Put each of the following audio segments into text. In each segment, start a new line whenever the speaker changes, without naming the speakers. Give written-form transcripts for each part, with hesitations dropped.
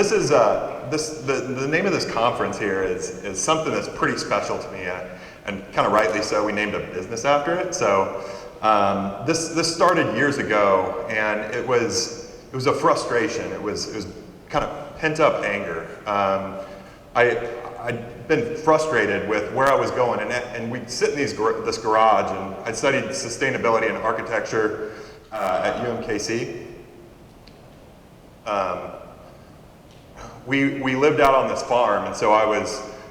this is the name of this conference here is something that's pretty special to me, and kind of rightly so. We named a business after it. So this started years ago, and it was a frustration. It was kind of pent up anger. I'd been frustrated with where I was going, and we'd sit in this garage, and I studied sustainability and architecture at UMKC. We lived out on this farm, and so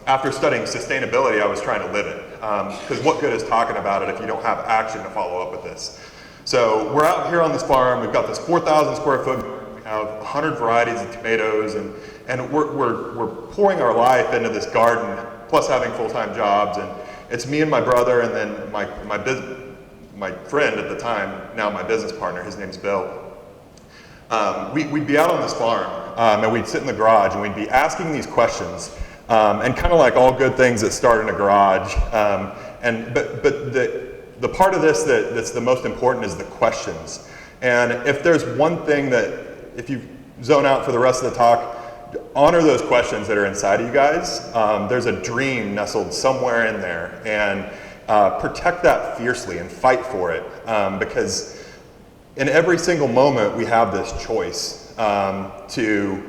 after studying sustainability, I was trying to live it. Because what good is talking about it if you don't have action to follow up with this? So we're out here on this farm. We've got this 4,000 square foot garden. We have 100 varieties of tomatoes, and we're pouring our life into this garden, plus having full-time jobs. And it's me and my brother, and then my friend at the time, now my business partner. His name's Bill. We'd be out on this farm, and we'd sit in the garage, and we'd be asking these questions, and kind of like all good things that start in a garage. But the part of this that's the most important is the questions. And if there's one thing that, if you zone out for the rest of the talk, honor those questions that are inside of you guys. There's a dream nestled somewhere in there, and protect that fiercely and fight for it, because in every single moment we have this choice to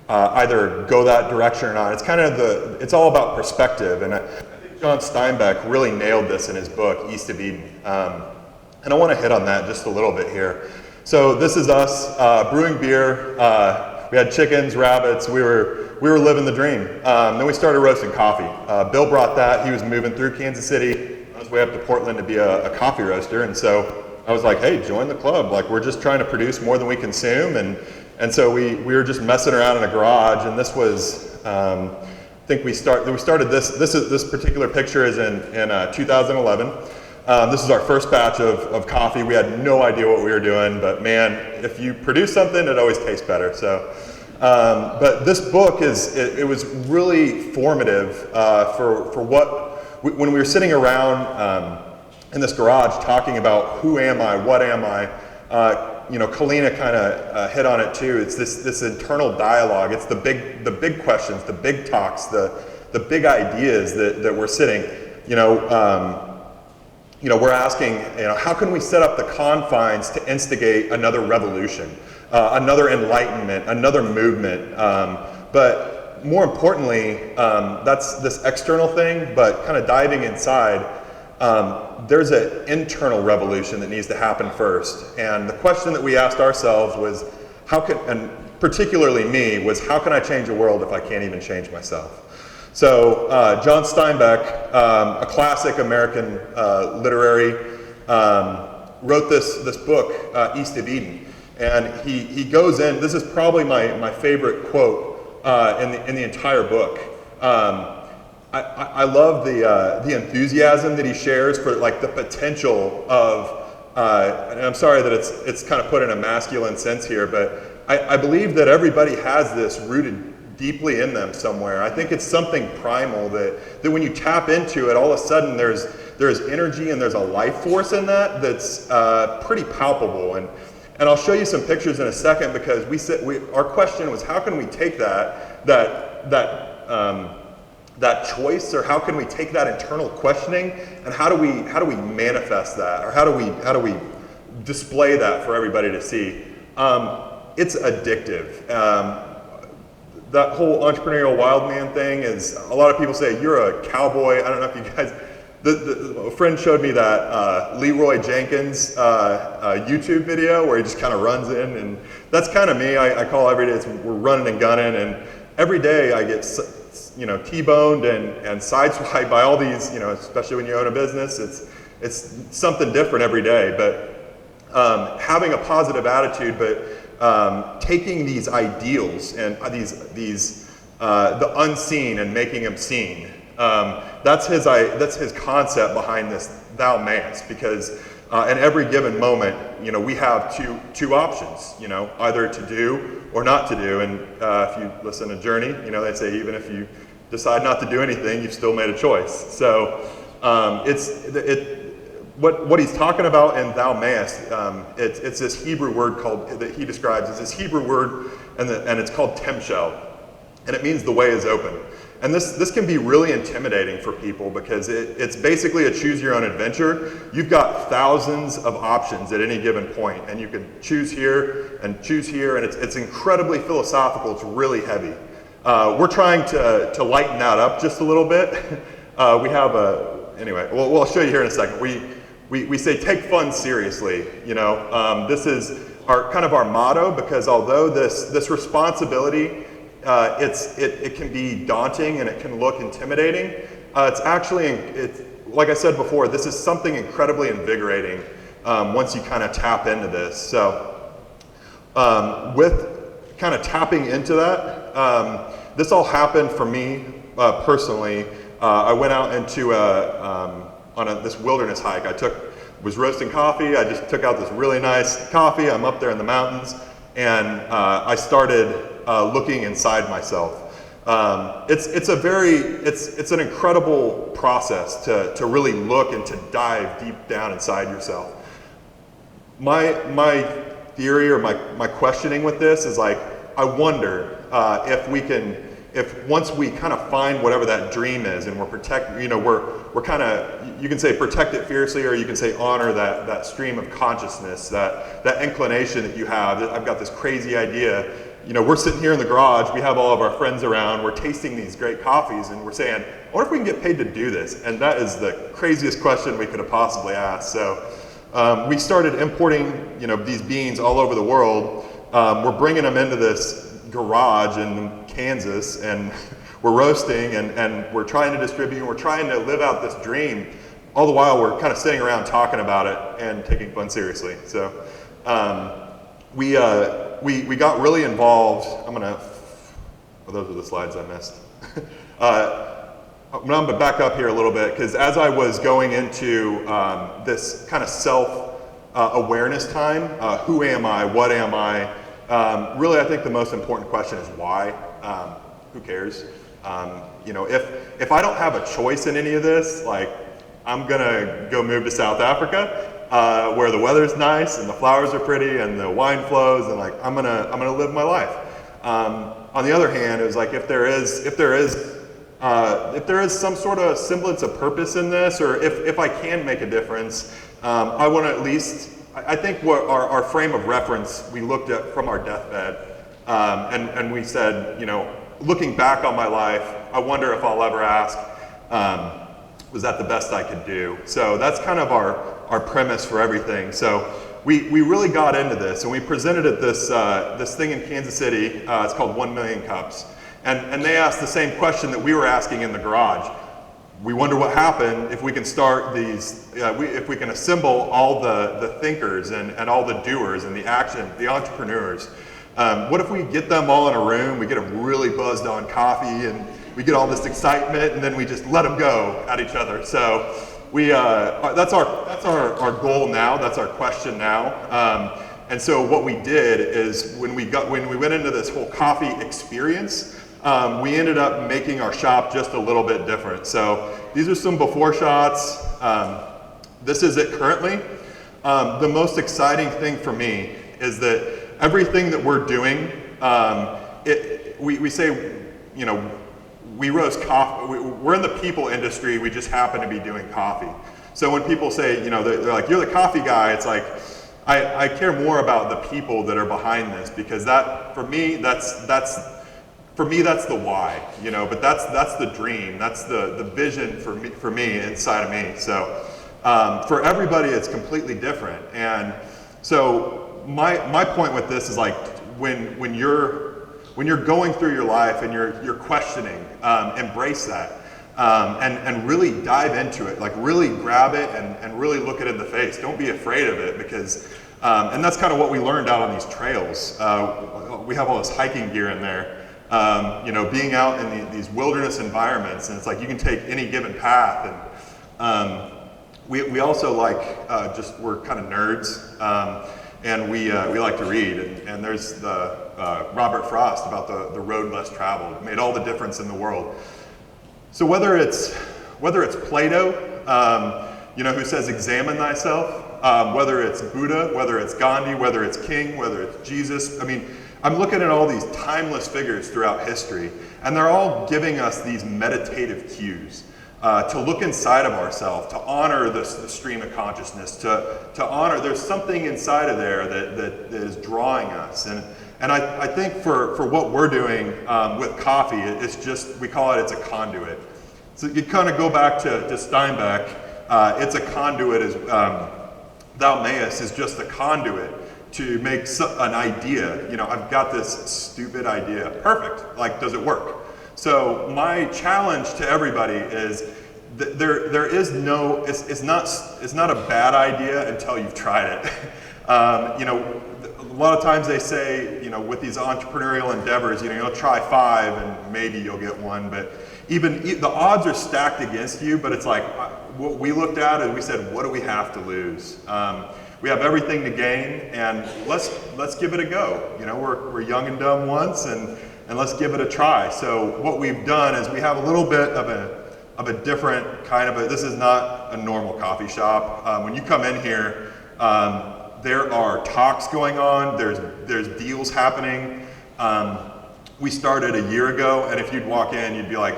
either go that direction or not. It's all about perspective, and I think John Steinbeck really nailed this in his book, East of Eden. And I want to hit on that just a little bit here. So this is us brewing beer. We had chickens, rabbits. We were living the dream. Then we started roasting coffee. Bill brought that. He was moving through Kansas City on his way up to Portland to be a coffee roaster. And so I was like, hey, join the club. Like, we're just trying to produce more than we consume. And so we were just messing around in a garage. And this was, I think we started this particular picture is in 2011. This is our first batch of coffee. We had no idea what we were doing, but man, if you produce something, it always tastes better. So, but this book it was really formative for when we were sitting around in this garage talking about who am I, what am I. Kalina kind of hit on it too. It's this internal dialogue. It's the big questions, the big talks, the big ideas that we're sitting. We're asking, how can we set up the confines to instigate another revolution, another enlightenment, another movement? But more importantly, that's this external thing, but kind of diving inside, there's an internal revolution that needs to happen first. And the question that we asked ourselves was, and particularly me, was how can I change the world if I can't even change myself? So John Steinbeck, a classic American literary, wrote this book, East of Eden, and he goes in. This is probably my favorite quote in the entire book. I love the enthusiasm that he shares for like the potential of, and I'm sorry that it's kind of put in a masculine sense here, but I believe that everybody has this rooted deeply in them somewhere. I think it's something primal that when you tap into it, all of a sudden there's energy and there's a life force in that's pretty palpable. And I'll show you some pictures in a second, because our question was, how can we take that choice, or how can we take that internal questioning, and how do we manifest that, or how do we display that for everybody to see? It's addictive. That whole entrepreneurial wild man thing is, a lot of people say, you're a cowboy. I don't know if you guys, a friend showed me that Leroy Jenkins YouTube video where he just kind of runs in, and that's kind of me. I call every day, we're running and gunning, and every day I get T-boned and sideswiped by all these, especially when you own a business, it's something different every day. But having a positive attitude, but taking these ideals and the unseen and making them seen. That's his concept behind this "Thou mayest," because in every given moment, we have two options, either to do or not to do. And if you listen to Journey, they say even if you decide not to do anything, you've still made a choice. So what he's talking about in "Thou mayest," it's this Hebrew word that he describes as this Hebrew word, and it's called temshel. and it means the way is open. And this can be really intimidating for people because it's basically a choose your own adventure. You've got thousands of options at any given point, and you can choose here, and it's incredibly philosophical. It's really heavy. We're trying to lighten that up just a little bit. We have anyway, well, I'll show you here in a second. We say take fun seriously, this is our motto, because although this responsibility, it can be daunting and it can look intimidating. It's like I said before, this is something incredibly invigorating once you kind of tap into this. So with kind of tapping into that, this all happened for me personally. I went out into this wilderness hike. Was roasting coffee. I just took out this really nice coffee. I'm up there in the mountains, and I started looking inside myself. It's an incredible process to really look and to dive deep down inside yourself. My theory or my questioning with this is like, I wonder if once we kind of find whatever that dream is, and we're kind of, you can say protect it fiercely, or you can say honor that stream of consciousness, that inclination that you have. I've got this crazy idea. We're sitting here in the garage, we have all of our friends around, we're tasting these great coffees, and we're saying, I wonder if we can get paid to do this. And that is the craziest question we could have possibly asked. So we started importing these beans all over the world. We're bringing them into this garage in Kansas, and we're roasting, and we're trying to distribute, and we're trying to live out this dream. All the while we're kind of sitting around talking about it and taking fun seriously. So we got really involved. Those are the slides I missed. I'm going to back up here a little bit, because as I was going into this kind of self-awareness time, who am I, what am I, really I think the most important question is why. Who cares? If I don't have a choice in any of this, like, I'm gonna go move to South Africa, where the weather's nice and the flowers are pretty and the wine flows, and like I'm gonna live my life. On the other hand, it was like if there is some sort of semblance of purpose in this, or if I can make a difference, I want to at least. I think what our frame of reference we looked at from our deathbed, and we said, looking back on my life, I wonder if I'll ever ask, was that the best I could do? So that's kind of our premise for everything. So we really got into this, and we presented at this thing in Kansas City. It's called 1 Million Cups. And they asked the same question that we were asking in the garage. We wonder what happened if we can start these, if we can assemble all the thinkers and all the doers and the entrepreneurs. What if we get them all in a room, we get them really buzzed on coffee, and we get all this excitement, and then we just let them go at each other. So that's our goal now. That's our question now. And so what we did is when we went into this whole coffee experience, we ended up making our shop just a little bit different. So these are some before shots. This is it currently. The most exciting thing for me is that everything that we're doing, we say, we roast coffee. We're in the people industry. We just happen to be doing coffee. So when people say, they're like, you're the coffee guy, it's like, I care more about the people that are behind this, because that, for me, that's the why, but that's the dream, that's the vision for me inside of me. So for everybody, it's completely different. And so my point with this is like, when you're going through your life and you're questioning, embrace that, and really dive into it, like really grab it and really look it in the face. Don't be afraid of it, because, and that's kind of what we learned out on these trails. We have all this hiking gear in there. Being out in these wilderness environments, and it's like you can take any given path. And we also like we're kind of nerds, and we like to read. And there's the Robert Frost about the road less traveled. It made all the difference in the world. So whether it's Plato, who says examine thyself, whether it's Buddha, whether it's Gandhi, whether it's King, whether it's Jesus, I mean, I'm looking at all these timeless figures throughout history, and they're all giving us these meditative cues to look inside of ourselves, to honor the stream of consciousness, to honor there's something inside of there that is drawing us. And I think for what we're doing with coffee, it's just, we call it's a conduit. So you kind of go back to Steinbeck, it's a conduit, thou mayest is just a conduit to make an idea. You know, I've got this stupid idea. Perfect, like, does it work? So my challenge to everybody is there is no, it's not a bad idea until you've tried it. You know, a lot of times they say, you know, with these entrepreneurial endeavors, you know, you'll try 5 and maybe you'll get one, but even the odds are stacked against you. But it's like, what we looked at is we said, what do we have to lose? We have everything to gain, and let's give it a go. You know, we're young and dumb once, and let's give it a try. So what we've done is we have a little bit of a different kind of this is not a normal coffee shop. When you come in here, there are talks going on, there's deals happening. We started a year ago, and if you'd walk in, you'd be like,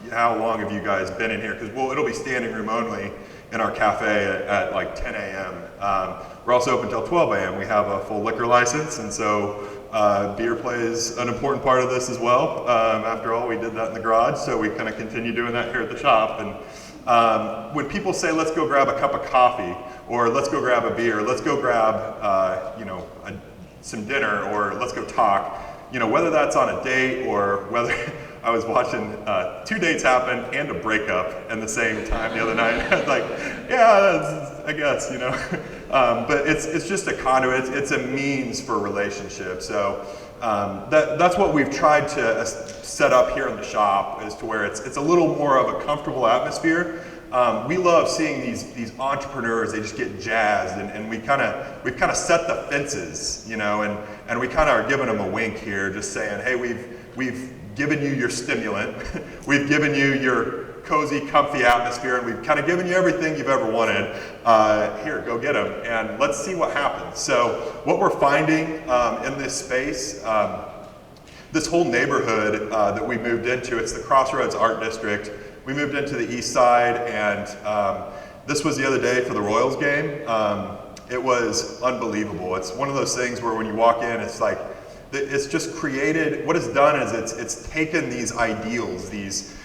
how long have you guys been in here? Because it'll be standing room only in our cafe at like 10 a.m. We're also open till 12 a.m. We have a full liquor license, and so beer plays an important part of this as well. After all, we did that in the garage, so we kind of continue doing that here at the shop. And when people say, let's go grab a cup of coffee, or let's go grab a beer, let's go grab you know, some dinner, or let's go talk, you know, whether that's on a date or whether I was watching 2 dates happen and a breakup in the same time the other night. I was like, yeah, I guess, you know. But it's just a conduit. It's a means for relationships. So that's what we've tried to set up here in the shop, is to where it's a little more of a comfortable atmosphere. We love seeing these entrepreneurs. They just get jazzed, and we've kind of set the fences, you know, and we kind of are giving them a wink here, just saying, hey, we've given you your stimulant, we've given you your cozy, comfy atmosphere, and we've kind of given you everything you've ever wanted. Here, go get them, and let's see what happens. So what we're finding in this space, this whole neighborhood that we moved into, it's the Crossroads Art District. We moved into the east side, and this was the other day for the Royals game. It was unbelievable. It's one of those things where when you walk in, it's like, it's just created, what it's done is it's taken these ideals, these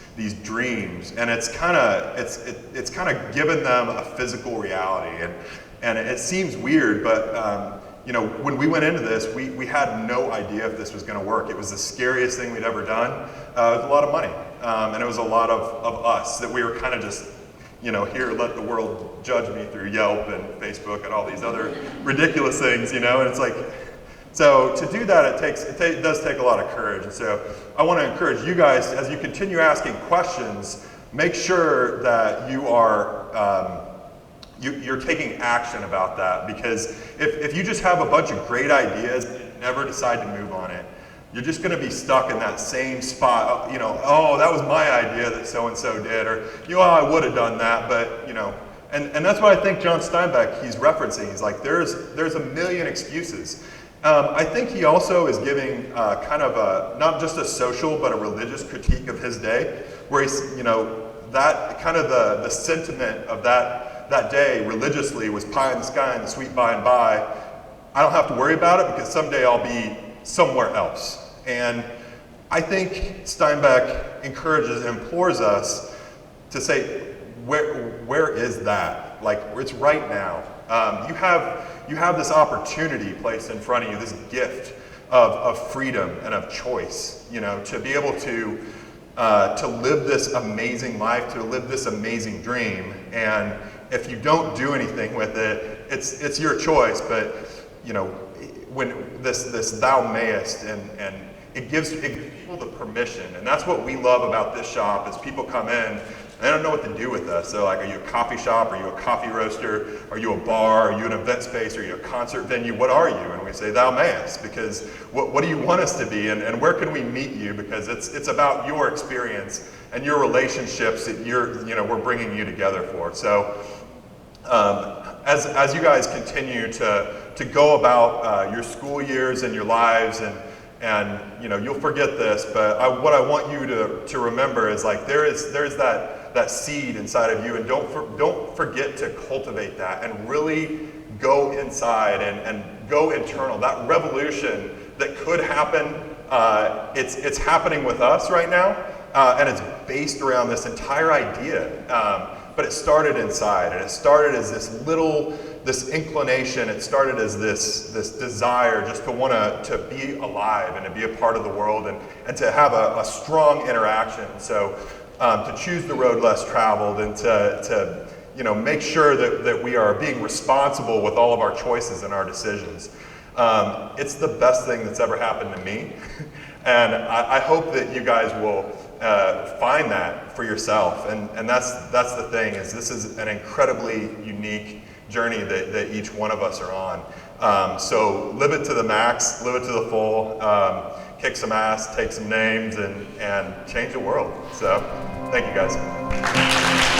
dreams, and it's kind of given them a physical reality. And it seems weird, but you know, when we went into this, we had no idea if this was going to work. It was the scariest thing we'd ever done. It was a lot of money, and it was a lot of us that we were kind of just, you know, here, let the world judge me through Yelp and Facebook and all these other ridiculous things, you know. And it's like, so to do that, it does take a lot of courage. And so I want to encourage you guys, as you continue asking questions, make sure that you are you're taking action about that. Because if you just have a bunch of great ideas and never decide to move on it, you're just going to be stuck in that same spot. You know, oh, that was my idea that so-and-so did, or, you know, oh, I would have done that, but, you know. And that's what I think John Steinbeck, he's referencing. He's like, there's a million excuses. I think he also is giving kind of not just a social, but a religious critique of his day, where he's, you know, that kind of the sentiment of that day religiously was pie in the sky and the sweet by and by. I don't have to worry about it because someday I'll be somewhere else. And I think Steinbeck encourages and implores us to say, where is that? Like, it's right now. You have this opportunity placed in front of you, this gift of freedom and of choice, you know, to be able to live this amazing life, to live this amazing dream. And if you don't do anything with it, it's your choice. But, you know, when this thou mayest, and it gives people the permission. And that's what we love about this shop, is people come in, they don't know what to do with us. They're like, are you a coffee shop? Are you a coffee roaster? Are you a bar? Are you an event space? Are you a concert venue? What are you? And we say, thou mayest, because what do you want us to be? And where can we meet you? Because it's about your experience and your relationships that we're bringing you together for. So as you guys continue to go about your school years and your lives, And you'll forget this, but what I want you to remember is like there's that seed inside of you, and don't forget to cultivate that and really go inside and go internal. That revolution that could happen, it's happening with us right now, and it's based around this entire idea. But it started inside, and it started as this inclination. It started as this desire just to want to be alive and to be a part of the world and to have a strong interaction. So to choose the road less traveled and to make sure that we are being responsible with all of our choices and our decisions. It's the best thing that's ever happened to me. And I hope that you guys will find that for yourself. And that's the thing, is this is an incredibly unique journey that each one of us are on. So live it to the max, live it to the full, kick some ass, take some names, and change the world. So thank you guys.